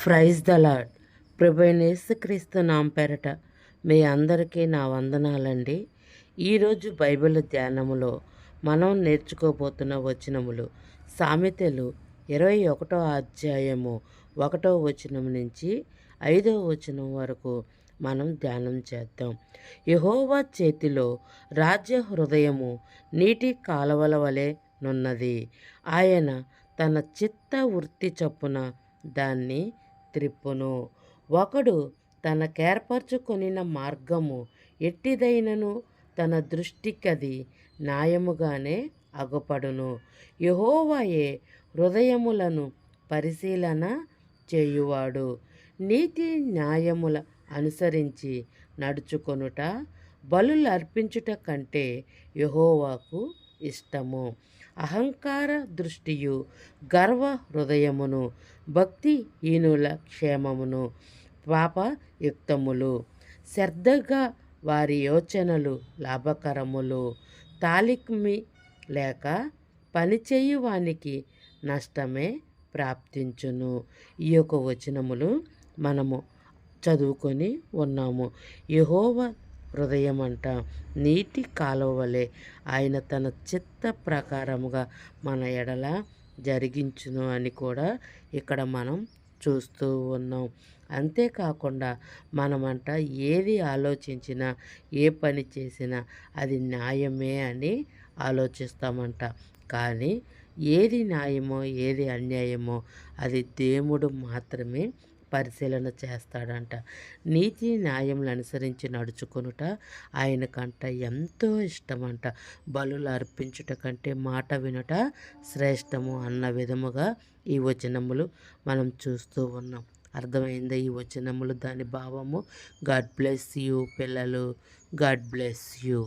Praise the lord. ప్రభువైన యేసుక్రీస్తు నామం పేరట మీ అందరికీ నా వందనాలండి. ఈరోజు బైబిల్ ధ్యానములో మనం నేర్చుకోబోతున్న వచనములు సామెతలు 21వ అధ్యాయము 1వ వచనం నుంచి 5వ వచనం వరకు మనం ధ్యానం చేద్దాం. యెహోవా చేతిలో రాజ్య హృదయము నీటి కాలవల వలె నున్నది. ఆయన తన చిత్త వృత్తి చొప్పున దాన్ని త్రిప్పును. ఒకడు తనకేర్పరచుకొనిన మార్గము ఎట్టిదైనను తన దృష్టికది న్యాయముగానే అగుపడును. యెహోవాయే హృదయములను పరిశీలన చేయువాడు. నీతి న్యాయముల అనుసరించి నడుచుకొనుట బలులర్పించుట కంటే యెహోవాకు ఇష్టము. అహంకార దృష్టియు గర్వ హృదయమును భక్తిహీనుల క్షేమమును పాపయుక్తములు. శ్రద్ధగా వారి యోచనలు లాభకరములు. తాళిక్మి లేక పనిచేయు వానికి నష్టమే ప్రాప్తించును. ఈ యొక్క వచనములు మనము చదువుకొని ఉన్నాము. యెహోవా హృదయమంట నీటి కాలువ వలె ఆయన తన చిత్త ప్రకారముగా మన ఎడల జరిగించును అని కూడా ఇక్కడ మనం చూస్తూ ఉన్నాం. అంతేకాకుండా మనమంట ఏది ఆలోచించినా ఏ పని చేసినా అది న్యాయమే అని ఆలోచిస్తామంట. కానీ ఏది న్యాయమో ఏది అన్యాయమో అది దేవుడు మాత్రమే పరిశీలన చేస్తాడంట. నీతి న్యాయములు అనుసరించి నడుచుకొనుట ఆయనకంట ఎంతో ఇష్టమంట. బలులు అర్పించుట కంటే మాట వినుట శ్రేష్టము అన్న విధముగా ఈ వచనములు మనం చూస్తూ ఉన్నాం. అర్థమైందా ఈ వచనములు దాని భావము? గాడ్ బ్లెస్ యూ పిల్లలు. God bless you.